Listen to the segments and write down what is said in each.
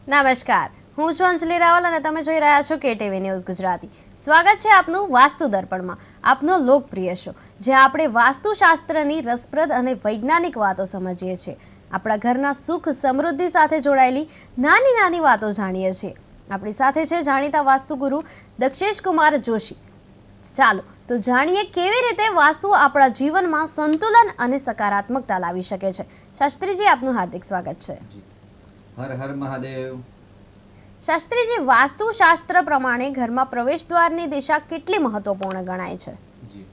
નમસ્કાર, હું છું અંજલિ રાવલ અને તમે જોઈ રહ્યા છો કેટીવી ન્યૂઝ ગુજરાતી. સ્વાગત છે આપનું વાસ્તુ દર્પણમાં, આપનો લોકપ્રિય શો, જ્યાં આપણે વાસ્તુશાસ્ત્રની રસપ્રદ અને વૈજ્ઞાનિક વાતો સમજીએ છીએ. આપણા ઘરના સુખ સમૃદ્ધિ સાથે જોડાયેલી નાની નાની વાતો જાણીએ છીએ. આપણી સાથે છે જાણીતા વાસ્તુગુરુ દક્ષેશ કુમાર જોશી. ચાલો તો જાણીએ કેવી રીતે વાસ્તુ આપણા જીવનમાં સંતુલન અને સકારાત્મકતા લાવી શકે છે. શાસ્ત્રીજી, આપનું હાર્દિક સ્વાગત છે. હર હર મહાદેવ. શાસ્ત્રીજી, વાસ્તુશાસ્ત્ર પ્રમાણે ઘરમાં પ્રવેશદ્વારની દિશા કેટલી મહત્વપૂર્ણ ગણાય છે? જી,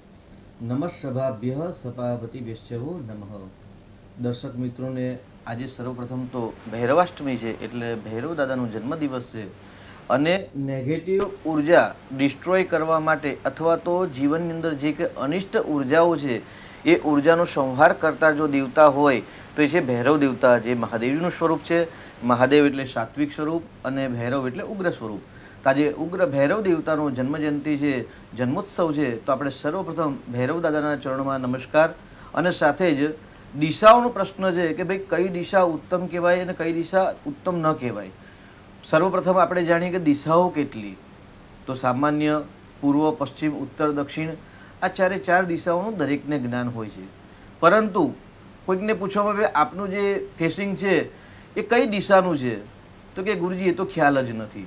નમઃ સભાપતિ વેશ્યવો નમઃ. દર્શક મિત્રોને આજે સર્વપ્રથમ તો ભૈરવાષ્ટમી છે, એટલે ભૈરવ દાદાનો જન્મદિવસ છે અને નેગેટિવ ઉર્જા ડિસ્ટ્રોય કરવા માટે અથવા તો જીવનની અંદર જે કે અનિષ્ટ ઉર્જાઓ છે એ ઉર્જાનો સંહાર કરતા જો દેવતા હોય તો એ છે ભૈરવ દેવતા, જે મહાદેવનું સ્વરૂપ છે. મહાદેવ એટલે સાત્વિક સ્વરૂપ અને ભૈરવ એટલે ઉગ્ર સ્વરૂપ. તો આજે ઉગ્ર ભૈરવ દેવતાનો જન્મજયંતિ છે, જન્મોત્સવ છે, તો આપણે સર્વપ્રથમ ભૈરવ દાદાના ચરણોમાં નમસ્કાર. અને સાથે જ દિશાઓનો પ્રશ્ન છે કે ભાઈ કઈ દિશા ઉત્તમ કહેવાય અને કઈ દિશા ઉત્તમ ન કહેવાય. સર્વપ્રથમ આપણે જાણીએ કે દિશાઓ કેટલી. તો સામાન્ય પૂર્વ, પશ્ચિમ, ઉત્તર, દક્ષિણ આ ચાર દિશાઓનું દરેકને જ્ઞાન હોય છે. પરંતુ કોઈકને પૂછવામાં આવે આપનું જે ફેસિંગ છે એ કઈ દિશાનું છે, તો કે ગુરુજી એ તો ખ્યાલ જ નથી.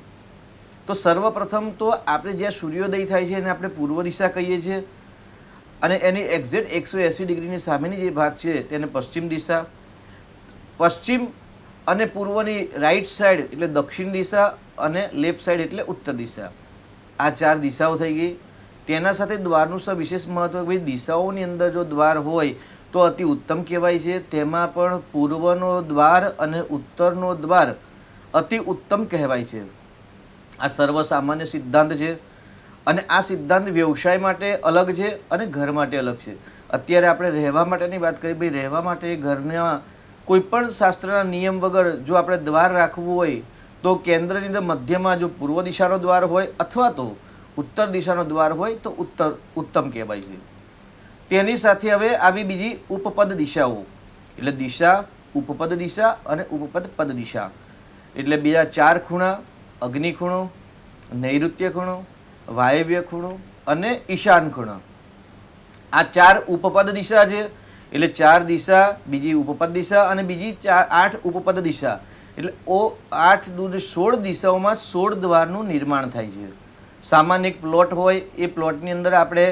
તો સર્વપ્રથમ તો આપણે જ્યાં સૂર્યોદય થાય છે એને આપણે પૂર્વ દિશા કહીએ છીએ અને એની એક્ઝેક્ટ 180 ડિગ્રીની સામેની જે ભાગ છે તેને પશ્ચિમ દિશા. પશ્ચિમ અને પૂર્વની રાઈટ સાઈડ એટલે દક્ષિણ દિશા અને લેફ્ટ સાઈડ એટલે ઉત્તર દિશા. આ ચાર દિશાઓ થઈ ગઈ. તેના સાથે દ્વારનું વિશેષ મહત્વ, ભાઈ દિશાઓની અંદર જો દ્વાર હોય તો અતિ ઉત્તમ કહેવાય છે. તેમાં પણ પૂર્વનો દ્વાર અને ઉત્તરનો દ્વાર અતિ ઉત્તમ કહેવાય છે. આ સર્વસામાન્ય સિદ્ધાંત છે અને આ સિદ્ધાંત વ્યવસાય માટે અલગ છે અને ઘર માટે અલગ છે. અત્યારે આપણે રહેવા માટેની વાત કરીએ, ભાઈ રહેવા માટે ઘરના કોઈ પણ શાસ્ત્રના નિયમ વગર જો આપણે દ્વાર રાખવું હોય તો કેન્દ્રની અંદર મધ્યમાં જો પૂર્વ દિશાનો દ્વાર હોય અથવા તો ઉત્તર દિશાનો દ્વાર હોય તો ઉત્તમ કહેવાય છે. તેની સાથે હવે આવી બીજી ઉપપદ દિશાઓ, એટલે દિશા, ઉપપદ દિશા અને ઉપપદ પદ દિશા, એટલે બીજા 4 ખૂણા: અગ્નિ ખૂણો, નૈઋત્ય ખૂણો, વાયવ્ય ખૂણો અને ઈશાન ખૂણો. આ 4 ઉપપદ દિશા છે. એટલે 4 દિશા, બીજી ઉપપદ દિશા અને બીજી 8 ઉપપદ દિશા, એટલે 8 દૂર 16 દિશાઓમાં 16 દ્વારનું નિર્માણ થાય છે. સામાન્ય એક પ્લોટ હોય, એ પ્લોટની અંદર આપણે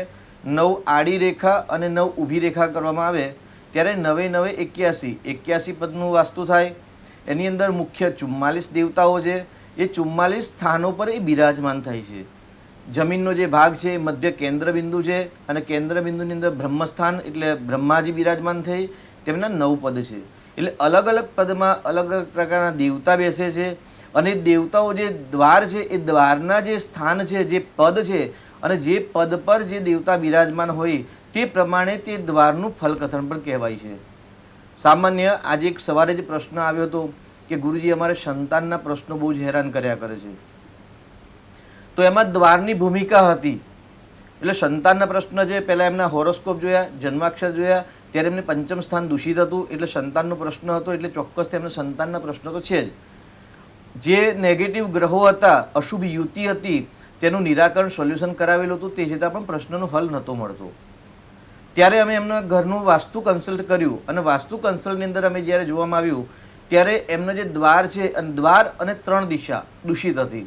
9 આડી રેખા અને 9 ઊભી રેખા કરવામાં આવે ત્યારે 9 9 81 પદનું વાસ્તુ થાય. એની અંદર મુખ્ય 44 દેવતાઓ છે. એ 44 સ્થાનો પર એ બિરાજમાન થાય છે. જમીનનો જે ભાગ છે એ મધ્ય કેન્દ્ર બિંદુ છે અને કેન્દ્ર બિંદુની અંદર બ્રહ્મસ્થાન એટલે બ્રહ્માજી બિરાજમાન થઈ, તેમના 9 પદ છે. એટલે અલગ અલગ પદમાં અલગ અલગ પ્રકારના દેવતા બેસે છે અને દેવતાઓ જે દ્વાર છે એ દ્વારના જે સ્થાન છે, જે પદ છે અને જે પદ પર જે દેવતા બિરાજમાન હોય તે પ્રમાણે તે દ્વારનું ફલકથન પણ કહેવાય છે. સામાન્ય આજે એક સવારે જ પ્રશ્ન આવ્યો હતો કે ગુરુજી અમારે સંતાનના પ્રશ્નો બહુ જ હેરાન કર્યા કરે છે. તો એમાં દ્વારની ભૂમિકા હતી. એટલે સંતાનના પ્રશ્ન છે, પહેલાં એમના હોરોસ્કોપ જોયા, જન્માક્ષર જોયા, ત્યારે એમને પંચમ સ્થાન દૂષિત હતું એટલે સંતાનનો પ્રશ્ન હતો. એટલે ચોક્કસ તેમને સંતાનના પ્રશ્ન તો છે જ. જે નેગેટિવ ગ્રહો હતા, અશુભ યુતિ હતી, તેનું નિરાકરણ સોલ્યુશન કરાવેલું હતું, તે છતાં પણ પ્રશ્નનો હલ નહોતો મળતો. ત્યારે અમે એમના ઘરનું વાસ્તુ કન્સલ્ટ કર્યું અને વાસ્તુ કન્સલ્ટની અંદર અમે જ્યારે જોવામાં આવ્યું ત્યારે એમનો જે દ્વાર છે, દ્વાર અને 3 દિશા દૂષિત હતી.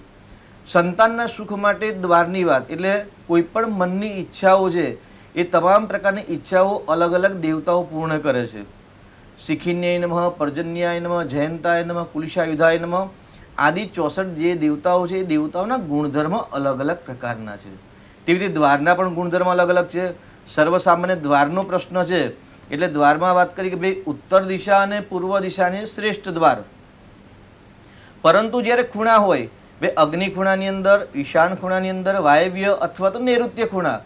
સંતાનના સુખ માટે દ્વારની વાત, એટલે કોઈ પણ મનની ઈચ્છાઓ છે એ તમામ પ્રકારની ઈચ્છાઓ અલગ અલગ દેવતાઓ પૂર્ણ કરે છે. શિખિન્યાય નમઃ, પર્જન્યાય નમઃ, જયંતાય નમઃ, કુલિશાયુધાય નમઃ આદિ 64 જે દેવતાઓ છે એ દેવતાઓના ગુણધર્મ અલગ અલગ પ્રકારના છે. તેવી રીતે દ્વારના પણ ગુણધર્મ અલગ અલગ છે. સર્વસામાન્ય દ્વારનો પ્રશ્ન છે એટલે દ્વારમાં વાત કરી કે ભાઈ ઉત્તર દિશા અને પૂર્વ દિશાની શ્રેષ્ઠ દ્વાર. પરંતુ જ્યારે ખૂણા હોય, ભાઈ અગ્નિ ખૂણાની અંદર, ઈશાન ખૂણાની અંદર, વાયવ્ય અથવા તો નૈઋત્ય ખૂણા,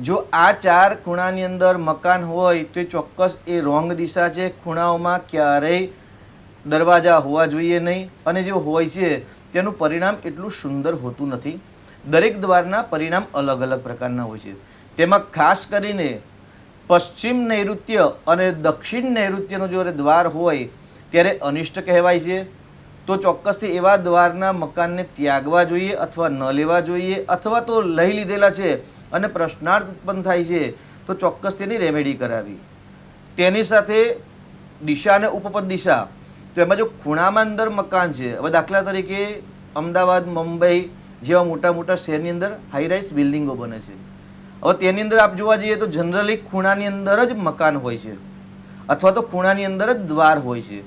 જો આ 4 ખૂણાની અંદર મકાન હોય તો એ ચોક્કસ એ રોંગ દિશા છે. ખૂણાઓમાં ક્યારેય દરવાજા હોવા જોઈએ નહીં અને જે હોય છે તેનું પરિણામ એટલું સુંદર હોતું નથી. દરેક દ્વારના પરિણામ અલગ અલગ પ્રકારના હોય છે. તેમાં ખાસ કરીને પશ્ચિમ નૈઋત્ય અને દક્ષિણ નૈઋત્યનો જો દ્વાર હોય ત્યારે અનિષ્ટ કહેવાય છે. તો ચોક્કસથી એવા દ્વારના મકાનને ત્યાગવા જોઈએ અથવા ન લેવા જોઈએ, અથવા તો લઈ લીધેલા છે અને પ્રશ્નાર્થ ઉત્પન્ન થાય છે તો ચોક્કસ તેની રેમેડી કરાવી. તેની સાથે દિશા અને ઉપપદ દિશા, તો એમાં જો ખૂણામાં અંદર મકાન છે, હવે દાખલા તરીકે અમદાવાદ, મુંબઈ જેવા મોટા મોટા શહેરની અંદર હાઈરાઇઝ બિલ્ડિંગો બને છે. હવે તેની અંદર આપ જોવા જઈએ તો જનરલી ખૂણાની અંદર જ મકાન હોય છે, અથવા તો ખૂણાની અંદર જ દ્વાર હોય છે.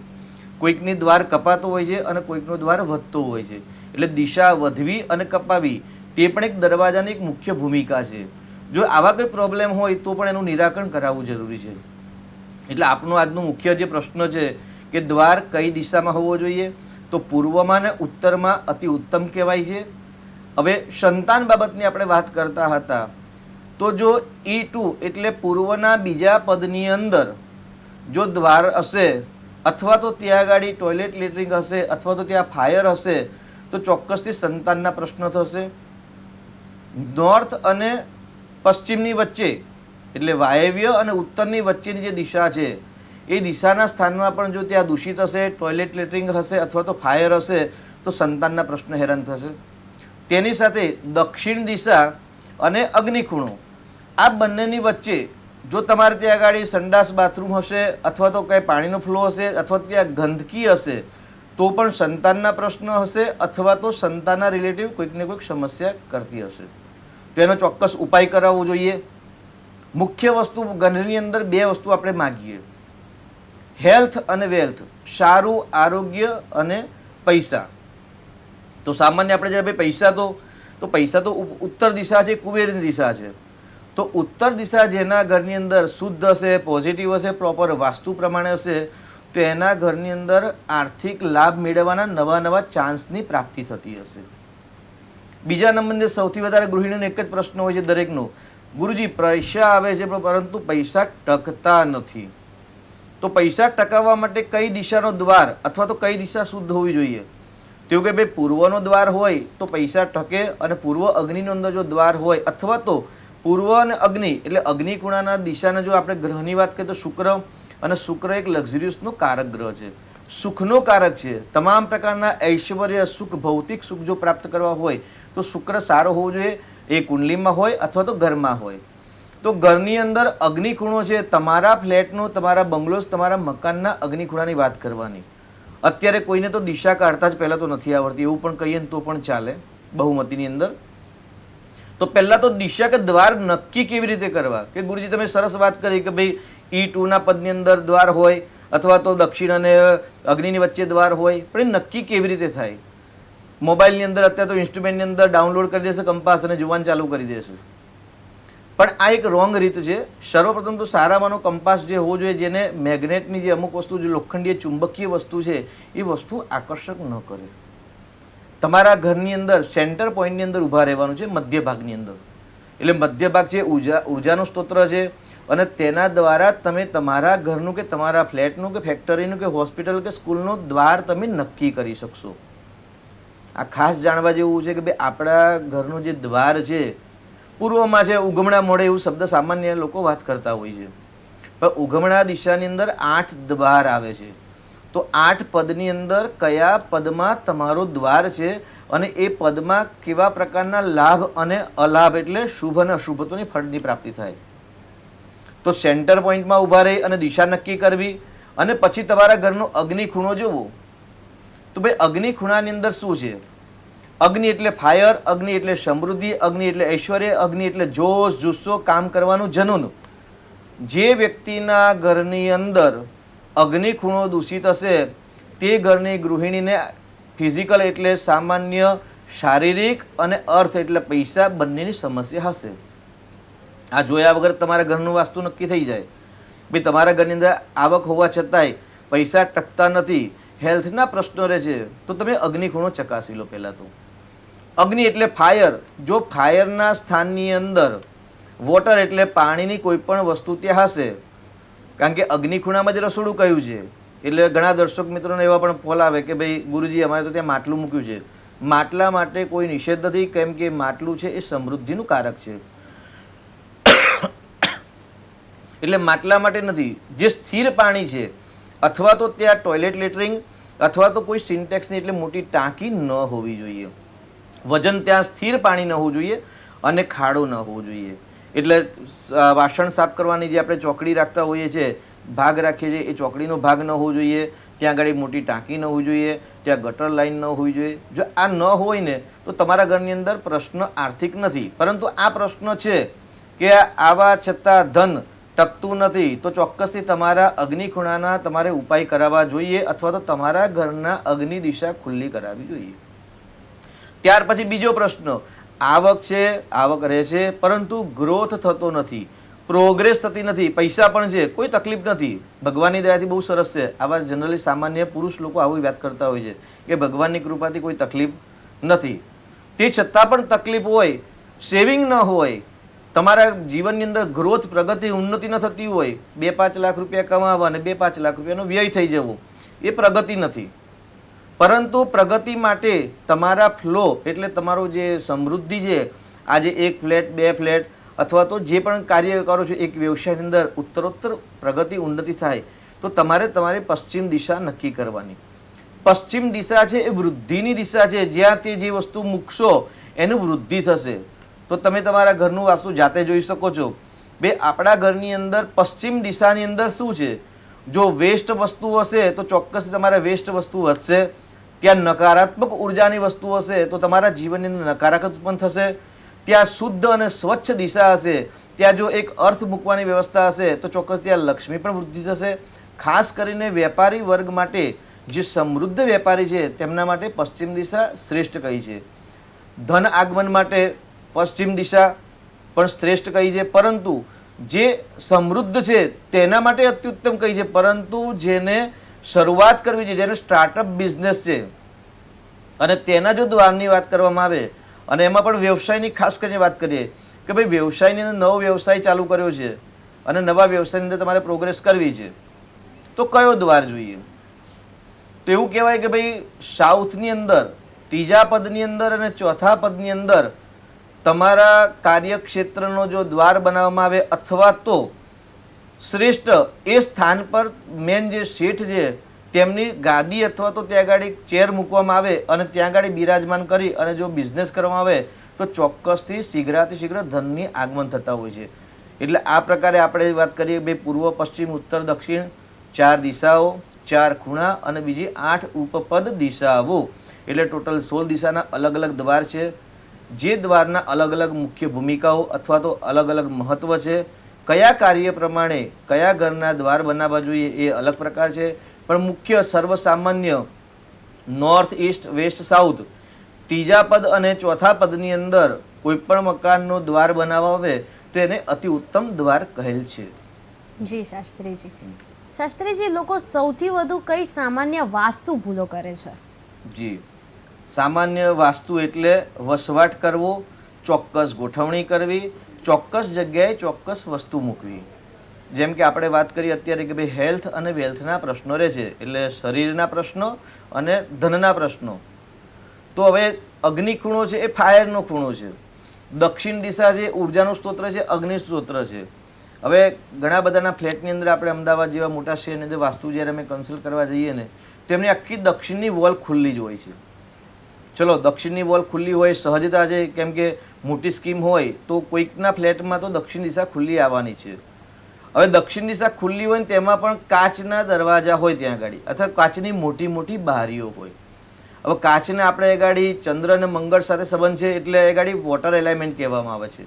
કોઈકની દ્વાર કપાતો હોય છે અને કોઈકનો દ્વાર વધતો હોય છે. એટલે દિશા વધવી અને કપાવી તે પણ એક દરવાજાની એક મુખ્ય ભૂમિકા છે. જો આવા કોઈ પ્રોબ્લેમ હોય તો પણ એનું નિરાકરણ કરાવવું જરૂરી છે. એટલે આપનો આજનો મુખ્ય જે પ્રશ્ન છે કે દ્વાર કઈ દિશામાં હોવો જોઈએ, તો પૂર્વમાં અને ઉત્તરમાં અતિ ઉત્તમ કહેવાય છે. હવે સંતાન બાબતની આપણે વાત કરતા હતા, તો જો E2 એટલે પૂર્વના બીજા પદની અંદર જો દ્વાર હશે, અથવા તો ત્યાં આગળ ટોયલેટ લેટરિંગ હશે, અથવા તો ત્યાં ફાયર હશે, તો ચોક્કસથી સંતાનના પ્રશ્ન થશે. નોર્થ અને પશ્ચિમની વચ્ચે એટલે વાયવ્ય અને ઉત્તરની વચ્ચેની જે દિશા છે એ દિશાના સ્થાનમાં પણ જો ત્યાં દૂષિત હશે, ટોયલેટ લેટરિંગ હશે અથવા તો ફાયર હશે, તો સંતાનના પ્રશ્ન હેરાન થશે. તેની સાથે દક્ષિણ દિશા અને અગ્નિખૂણો, આ બંનેની વચ્ચે જો તમારે ત્યાં આગળ સંડાસ બાથરૂમ હશે, અથવા તો કંઈ પાણીનો ફ્લો હશે, અથવા તો ત્યાં ગંદકી હશે, તો પણ સંતાનના પ્રશ્ન હશે, અથવા તો સંતાનના રિલેટિવ કોઈક ને કોઈક સમસ્યા કરતી હશે. તેનો ચોક્કસ ઉપાય કરાવવો જોઈએ. મુખ્ય વસ્તુ ઘરની અંદર બે વસ્તુ આપણે માગીએ, હેલ્થ અને વેલ્થ, સારું આરોગ્ય અને પૈસા. તો સામાન્ય આપણે જ્યારે પૈસા તો ઉત્તર દિશા છે, કુબેરની દિશા છે. તો ઉત્તર દિશા જેના ઘરની અંદર શુદ્ધ હશે, પોઝિટિવ હશે, પ્રોપર વાસ્તુ પ્રમાણે હશે, તો એના ઘરની અંદર આર્થિક લાભ મેળવવાના નવા નવા ચાન્સની પ્રાપ્તિ થતી હશે. બીજા નંબરની સૌથી વધારે ગૃહિણીનો એક જ પ્રશ્ન હોય છે દરેકનો, ગુરુજી પૈસા આવે છે પરંતુ પૈસા ટકતા નથી. તો પૈસા ટકાવવા માટે કઈ દિશાનો દ્વાર અથવા તો કઈ દિશા શુદ્ધ હોવી જોઈએ? તેવું કે ભાઈ પૂર્વનો દ્વાર હોય તો પૈસા ટકે, અને પૂર્વ અગ્નિનો અંદર જો દ્વાર હોય, અથવા તો પૂર્વ અને અગ્નિ એટલે અગ્નિ ખૂણાના દિશાને જો આપણે ગ્રહની વાત કરીએ તો શુક્ર, અને શુક્ર એક લક્ઝરિયસનો કારક ગ્રહ છે, સુખનો કારક છે. તમામ પ્રકારના ઐશ્વર્ય, સુખ, ભૌતિક સુખ જો પ્રાપ્ત કરવા હોય તો શુક્ર સારો હોવો જોઈએ, એ કુંડલીમાં હોય અથવા તો ઘરમાં હોય. તો ઘરની અંદર અગ્નિ ખૂણો છે, તમારા ફ્લેટનો, તમારા બંગલોઝ, તમારા મકાનના અગ્નિ ખૂણાની વાત કરવાની. અત્યારે કોઈને તો દિશા કાઢતા જ પહેલાં તો નથી આવડતી, એવું પણ કહીએ તો પણ ચાલે બહુમતીની અંદર. તો પહેલાં તો દિશા કે દ્વાર નક્કી કેવી રીતે કરવા? કે ગુરુજી તમે સરસ વાત કરી કે ભાઈ E2 ના પદની અંદર દ્વાર હોય, અથવા તો દક્ષિણ અને અગ્નિની વચ્ચે દ્વાર હોય, પણ એ નક્કી કેવી રીતે થાય? મોબાઈલની અંદર અત્યારે તો ઇન્સ્ટ્રુમેન્ટની અંદર ડાઉનલોડ કરી દેશે કંપાસ અને જોવાનું ચાલુ કરી દેશે. પણ આ એક રોંગ રીત છે. સર્વપ્રથમ તો સારામાંનો કંપાસ જે હોવો જોઈએ, જેને મેગ્નેટની જે અમુક વસ્તુ, જે લોખંડીય ચુંબકીય વસ્તુ છે એ વસ્તુ આકર્ષક ન કરે. તમારા ઘરની અંદર સેન્ટર પોઈન્ટની અંદર ઊભા રહેવાનું છે, મધ્ય ભાગની અંદર. એટલે મધ્ય ભાગ છે ઉર્જાનો સ્ત્રોત છે, અને તેના દ્વારા તમે તમારા ઘરનું કે તમારા ફ્લેટનું કે ફેક્ટરીનું કે હોસ્પિટલ કે સ્કૂલનું દ્વાર તમે નક્કી કરી શકશો. આ ખાસ જાણવા જેવું છે કે ભાઈ આપણા ઘરનું જે દ્વાર છે પૂર્વમાં છે, ઉગમણા મોડે એવું શબ્દ સામાન્ય લોકો વાત કરતા હોય છે, પણ ઉગમણા દિશાની અંદર 8 દ્વાર આવે છે. તો 8 પદની અંદર કયા પદમાં તમારો દ્વાર છે, અને એ પદમાં કેવા પ્રકારના લાભ અને અલાભ એટલે શુભ અને અશુભત્વની ફળની પ્રાપ્તિ થાય. તો સેન્ટર પોઈન્ટમાં ઊભા રહી અને દિશા નક્કી કરવી, અને પછી તમારા ઘરનો અગ્નિ ખૂણો જોવો. તો ભાઈ અગ્નિ ખૂણાની અંદર શું છે? અગ્નિ એટલે ફાયર, અગ્નિ એટલે સમૃદ્ધિ, અગ્નિ એટલે ઐશ્વર્ય, અગ્નિ એટલે જોશ, જુસ્સો, કામ કરવાનું જનૂન. જે વ્યક્તિના ઘરની અંદર અગ્નિ ખૂણો દૂષિત હશે તે ઘરની ગૃહિણીને ફિઝિકલ એટલે સામાન્ય, શારીરિક અને અર્થ એટલે પૈસા બંનેની સમસ્યા હશે. આ જોયા વગર તમારા ઘરનું વાસ્તુ નક્કી થઈ જાય. ભાઈ તમારા ઘરની અંદર આવક હોવા છતાંય પૈસા ટકતા નથી, હેલ્થના પ્રશ્નો રહે છે, તો તમે અગ્નિ ખૂણો ચકાસી લો. પહેલાં તો અગ્નિ એટલે ફાયર. જો ફાયરના સ્થાનની અંદર વોટર એટલે પાણીની કોઈ પણ વસ્તુ ત્યાં હશે, કારણ કે અગ્નિ ખૂણામાં જ રસોડું કહ્યું છે, એટલે ઘણા દર્શક મિત્રોને એવા પણ ફોલ આવે કે ભાઈ ગુરુજી અમારે તો ત્યાં માટલું મૂક્યું છે. માટલા માટે કોઈ નિષેધ નથી, કેમ કે માટલું છે એ સમૃદ્ધિનું કારક છે. એટલે માટલા માટે નથી. જે સ્થિર પાણી છે, અથવા તો ત્યાં ટોયલેટ લેટરિંગ અથવા તો કોઈ સિન્ટેક્સની એટલે મોટી ટાંકી ન હોવી જોઈએ. વજન ત્યાં સ્થિર પાણી ન હોવું જોઈએ અને ખાડો ન હોવો જોઈએ. એટલે વાસણ સાફ કરવાની જે આપણે ચોકડી રાખતા હોઈએ છીએ, ભાગ રાખીએ છીએ, એ ચોકડીનો ભાગ ન હોવો જોઈએ. ત્યાં આગળ મોટી ટાંકી ન હોવી જોઈએ, ત્યાં ગટર લાઈન ન હોવી જોઈએ. જો આ ન હોય ને તો તમારા ઘરની અંદર પ્રશ્ન આર્થિક નથી, પરંતુ આ પ્રશ્ન છે કે આવા છતાં ધન ટકતું નથી, તો ચોક્કસથી તમારા અગ્નિ ખૂણાના તમારે ઉપાય કરાવવા જોઈએ અથવા તો તમારા ઘરના અગ્નિ દિશા ખુલ્લી કરાવવી જોઈએ. ત્યાર પછી બીજો પ્રશ્ન, આવક છે, આવક રહે છે, પરંતુ ગ્રોથ થતો નથી, પ્રોગ્રેસ થતી નથી, પૈસા પણ છે, કોઈ તકલીફ નથી, ભગવાનની દયાથી બહુ સરસ છે. આવા જનરલી સામાન્ય પુરુષ લોકો આવું વાત કરતા હોય છે કે ભગવાનની કૃપાથી કોઈ તકલીફ નથી. તે છતાં પણ તકલીફ હોય, સેવિંગ ન હોય, તમારા જીવનની અંદર ગ્રોથ, પ્રગતિ, ઉન્નતિ ન થતી હોય, 2-5 લાખ રૂપિયા કમાવા અને 2-5 લાખ રૂપિયાનો વ્યય થઈ જવો, એ પ્રગતિ નથી. પરંતુ પ્રગતિ માટે તમારા ફ્લો એટલે તમારો જે સમૃદ્ધિ છે, આજે 1 ફ્લેટ 2 ફ્લેટ અથવા તો જે પણ કાર્ય કરો છો, એક વ્યવસાયની અંદર ઉત્તરોત્તર પ્રગતિ, ઉન્નતિ થાય તો તમારી પશ્ચિમ દિશા નક્કી કરવાની. પશ્ચિમ દિશા છે એ વૃદ્ધિની દિશા છે. જ્યાં તે જે વસ્તુ મૂકશો એનું વૃદ્ધિ થશે. તો તમે તમારા ઘરનું વાસ્તુ જાતે જોઈ શકો છો. આપણા ઘરની અંદર પશ્ચિમ દિશાની અંદર શું છે? જો વેસ્ટ વસ્તુ હશે તો ચોક્કસ તમારે વેસ્ટ વસ્તુ વધશે. ત્યાં નકારાત્મક ઉર્જાની વસ્તુ હશે તો તમારા જીવનની અંદર નકારાત્મક ઉત્પન્ન થશે. ત્યાં શુદ્ધ અને સ્વચ્છ દિશા હશે, ત્યાં જો એક અર્થ મૂકવાની વ્યવસ્થા હશે તો ચોક્કસ ત્યાં લક્ષ્મી પણ વૃદ્ધિ થશે. ખાસ કરીને વેપારી વર્ગ માટે, જે સમૃદ્ધ વેપારી છે તેમના માટે પશ્ચિમ દિશા શ્રેષ્ઠ કહી છે. ધન આગમન માટે પશ્ચિમ દિશા પણ શ્રેષ્ઠ કહી છે, પરંતુ જે સમૃદ્ધ છે તેના માટે અત્યુત્તમ કહી છે. પરંતુ જેને શરૂઆત કરવી છે, જેને સ્ટાર્ટઅપ બિઝનેસ છે અને તેના જો દ્વારની વાત કરવામાં આવે અને એમાં પણ વ્યવસાયની ખાસ કરીને વાત કરીએ કે ભાઈ વ્યવસાયની અંદર નવો વ્યવસાય ચાલુ કર્યો છે અને નવા વ્યવસાયની અંદર તમારે પ્રોગ્રેસ કરવી છે, તો કયો દ્વાર જોઈએ? તો એવું કહેવાય કે ભાઈ સાઉથની અંદર 3જા પદની અંદર અને 4થા પદની અંદર તમારા કાર્યક્ષેત્રનો જો દ્વાર બનાવવામાં આવે અથવા તો શ્રેષ્ઠ એ સ્થાન પર મેન જે શેઠ છે તેમની ગાદી અથવા તો ત્યાં આગળ ચેર મૂકવામાં આવે અને ત્યાં આગળ બિરાજમાન કરી અને જો બિઝનેસ કરવામાં આવે તો ચોક્કસથી શીઘ્ર ધનની આગમન થતા હોય છે. એટલે આ પ્રકારે આપણે વાત કરીએ બે પૂર્વ, પશ્ચિમ, ઉત્તર, દક્ષિણ 4 દિશાઓ, 4 ખૂણા અને બીજી 8 ઉપપદ દિશાઓ, એટલે ટોટલ 16 દિશાના અલગ અલગ દ્વાર છે. જે દ્વારના અલગ અલગ મુખ્ય ભૂમિકાઓ અથવા તો અલગ અલગ મહત્વ છે. કયા કાર્ય પ્રમાણે કયા ઘરના દ્વાર બનાવવા જોઈએ એ અલગ પ્રકાર છે. પણ મુખ્ય સર્વસામાન્ય નોર્થ, ઈસ્ટ, વેસ્ટ, સાઉથ 3જા પદ અને 4થા પદની અંદર કોઈ પણ મકાનનો દ્વાર બનાવવા આવે તો એને અતિ ઉત્તમ દ્વાર કહેલ છે. જી શાસ્ત્રીજી. શાસ્ત્રીજી, લોકો સૌથી વધુ કઈ સામાન્ય વાસ્તુ ભૂલો કરે છે? જી, સામાન્ય વાસ્તુ એટલે વસવાટ કરવો, ચોક્કસ ગોઠવણી કરવી, ચોક્કસ જગ્યાએ ચોક્કસ વસ્તુ મૂકવી. જેમ કે આપણે વાત કરી અત્યારે કે ભાઈ હેલ્થ અને વેલ્થના પ્રશ્નો રહે છે, એટલે શરીરના પ્રશ્નો અને ધનના પ્રશ્નો. તો હવે અગ્નિ ખૂણો છે એ ફાયરનો ખૂણો છે. દક્ષિણ દિશા છે ઉર્જાનું સ્તોત્ર છે, અગ્નિ સ્તોત્ર છે. હવે ઘણા બધાના ફ્લેટની અંદર આપણે અમદાવાદ જેવા મોટા શહેરની અંદર વાસ્તુ જ્યારે અમે કન્સલ્ટ કરવા જઈએ ને તો એમની આખી દક્ષિણની વોલ ખુલ્લી જ હોય છે. ચલો દક્ષિણની વોલ ખુલ્લી હોય સહજતા છે, કેમ કે મોટી સ્કીમ હોય તો કોઈકના ફ્લેટમાં તો દક્ષિણ દિશા ખુલ્લી આવવાની છે. હવે દક્ષિણ દિશા ખુલ્લી હોય ને તેમાં પણ કાચના દરવાજા હોય ત્યાં આગળ અથવા કાચની મોટી મોટી બારીઓ હોય. હવે કાચને આપણે ગાડી ચંદ્ર અને મંગળ સાથે સંબંધ છે એટલે એ ગાડી વોટર એલાઇમેન્ટ કહેવામાં આવે છે.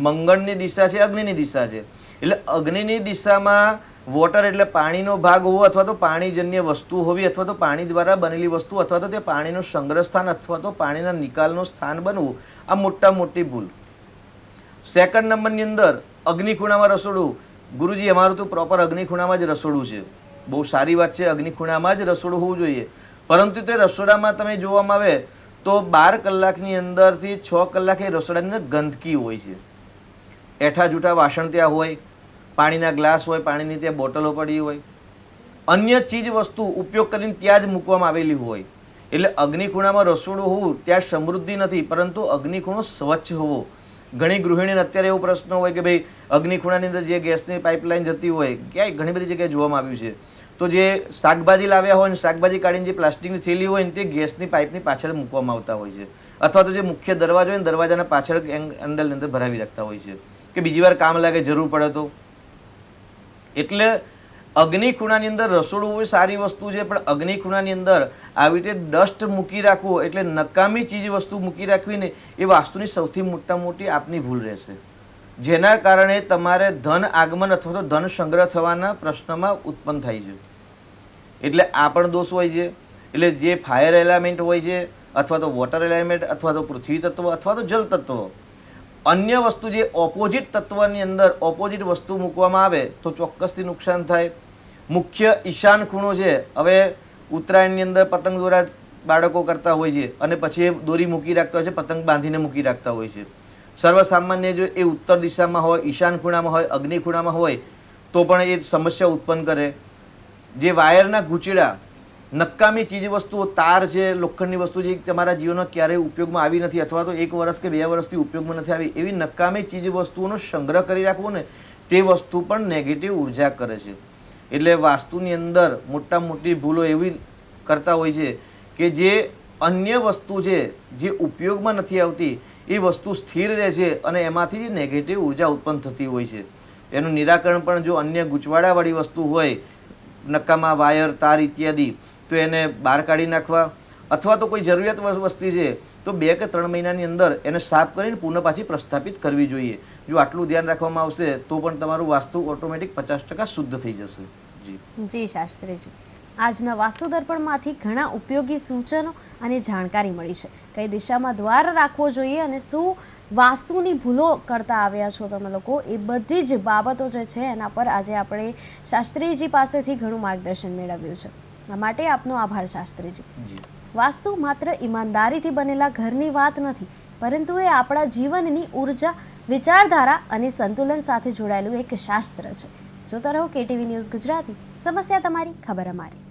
મંગળની દિશા છે, અગ્નિની દિશા છે. એટલે અગ્નિની દિશામાં વોટર એટલે પાણીનો ભાગ હોવો અથવા તો પાણીજન્ય વસ્તુ હોવી અથવા તો પાણી દ્વારા બનેલી વસ્તુ અથવા તો તે પાણીનું સંગ્રહ સ્થાન અથવા તો પાણીના નિકાલનું સ્થાન બનવું, આ મોટી ભૂલ. સેકન્ડ નંબરની અંદર અગ્નિ ખૂણામાં રસોડું. ગુરુજી, અમારું તો પ્રોપર અગ્નિ ખૂણામાં જ રસોડું છે. બહુ સારી વાત છે, અગ્નિ ખૂણામાં જ રસોડું હોવું જોઈએ. પરંતુ તે રસોડામાં તમે જોવામાં આવે તો 12 કલાકની અંદરથી 6 કલાક એ રસોડાની અંદર ગંદકી હોય છે. એઠા જૂઠા વાસણ ત્યાં હોય, પાણીના ગ્લાસ હોય, પાણીની ત્યાં બોટલો પડી હોય, અન્ય ચીજ વસ્તુ ઉપયોગ કરીને ત્યાં જ મૂકવામાં આવેલી હોય. એટલે અગ્નિ ખૂણામાં રસોડું હોવું ત્યાં સમૃદ્ધિ નથી, પરંતુ અગ્નિ ખૂણો સ્વચ્છ હોવો. ઘણી ગૃહિણીને અત્યારે એવો પ્રશ્ન હોય કે ભાઈ અગ્નિ ખૂણાની અંદર જે ગેસની પાઇપલાઇન જતી હોય ક્યાંય ઘણી બધી જગ્યાએ જોવામાં આવ્યું છે, તો જે શાકભાજી લાવ્યા હોય ને શાકભાજી કાઢીને જે પ્લાસ્ટિકની થેલી હોય ને તે ગેસની પાઇપની પાછળ મૂકવામાં આવતા હોય છે, અથવા તો જે મુખ્ય દરવાજો હોય ને દરવાજાના પાછળ અંદરની અંદર ભરાવી રાખતા હોય છે કે બીજી વાર કામ લાગે, જરૂર પડે તો. એટલે અગ્નિ ખૂણાની અંદર રસોડું હોય સારી વસ્તુ છે, પણ અગ્નિ ખૂણાની અંદર આવી રીતે ડસ્ટ મૂકી રાખવું એટલે નકામી ચીજ વસ્તુ મૂકી રાખવી ને એ વાસ્તુની સૌથી મોટી આપની ભૂલ રહેશે, જેના કારણે તમારે ધન આગમન અથવા તો ધન સંગ્રહ થવાના પ્રશ્નમાં ઉત્પન્ન થાય છે. એટલે આ પણ દોષ હોય છે. એટલે જે ફાયર એલિમેન્ટ હોય છે અથવા તો વોટર એલિમેન્ટ અથવા તો પૃથ્વી તત્વ અથવા તો જલ તત્વ, અન્ય વસ્તુ જે ઓપોઝિટ તત્વની અંદર ઓપોઝિટ વસ્તુ મૂકવામાં આવે તો ચોક્કસથી નુકસાન થાય. મુખ્ય ઈશાન ખૂણો છે, હવે ઉત્તરાયણની અંદર પતંગ દોરા બાળકો કરતા હોય છે અને પછી એ દોરી મૂકી રાખતા હોય છે, પતંગ બાંધીને મૂકી રાખતા હોય છે. સર્વસામાન્ય જો એ ઉત્તર દિશામાં હોય, ઈશાન ખૂણામાં હોય, અગ્નિ ખૂણામાં હોય તો પણ એ સમસ્યા ઉત્પન્ન કરે. જે વાયરના ગૂંચડા, નકામી ચીજ વસ્તુઓ, તાર છે, લોખંડની વસ્તુ જે તમારા જીવનમાં ક્યારેય ઉપયોગમાં આવી નથી અથવા તો 1 વર્ષ કે 2 વર્ષથી ઉપયોગમાં નથી આવી એવી નકામી ચીજ વસ્તુઓનો સંગ્રહ કરી રાખવો ને તે વસ્તુ પણ નેગેટિવ ઉર્જા કરે છે. એટલે વાસ્તુની અંદર મોટી ભૂલો એવી કરતા હોય છે કે જે અન્ય વસ્તુ છે જે ઉપયોગમાં નથી આવતી એ વસ્તુ સ્થિર રહે છે અને એમાંથી જે નેગેટિવ ઉર્જા ઉત્પન્ન થતી હોય છે. એનું નિરાકરણ પણ જો અન્ય ગૂંચવાડાવાળી વસ્તુ હોય, નકામા વાયર, તાર ઇત્યાદિ, તો એને બહાર કાઢી નાખવા, અથવા તો કોઈ જરૂરિયાત વસ્તુ છે તો 2 કે 3 મહિનાની અંદર એને સાફ કરીને પુનઃ પાછી પ્રસ્થાપિત કરવી જોઈએ. જો આટલું ધ્યાન રાખવામાં આવશે તો પણ તમારું વાસ્તુ ઓટોમેટિક 50% શુદ્ધ થઈ જશે. જી શાસ્ત્રીજી, આજના વાસ્તુ દર્પણમાંથી ઘણા ઉપયોગી સૂચનો અને જાણકારી મળી છે. કઈ દિશામાં દ્વાર રાખવો જોઈએ અને શું વાસ્તુની ભૂલો કરતા આવ્યા છો તમે લોકો, એ બધી જ બાબતો જે છે એના પર આજે આપણે શાસ્ત્રીજી પાસેથી ઘણું માર્ગદર્શન મેળવ્યું છે. આ માટે આપનો આભાર શાસ્ત્રીજી. વાસ્તુ માત્ર ઈમાનદારીથી બનેલા ઘરની વાત નથી, પરંતુ એ આપણા જીવનની ઉર્જા, વિચારધારા અને સંતુલન સાથે જોડાયેલું એક શાસ્ત્ર છે. જોતા રહો KTV ન્યૂઝ ગુજરાતી, સમસ્યા તમારી, ખબર અમારી.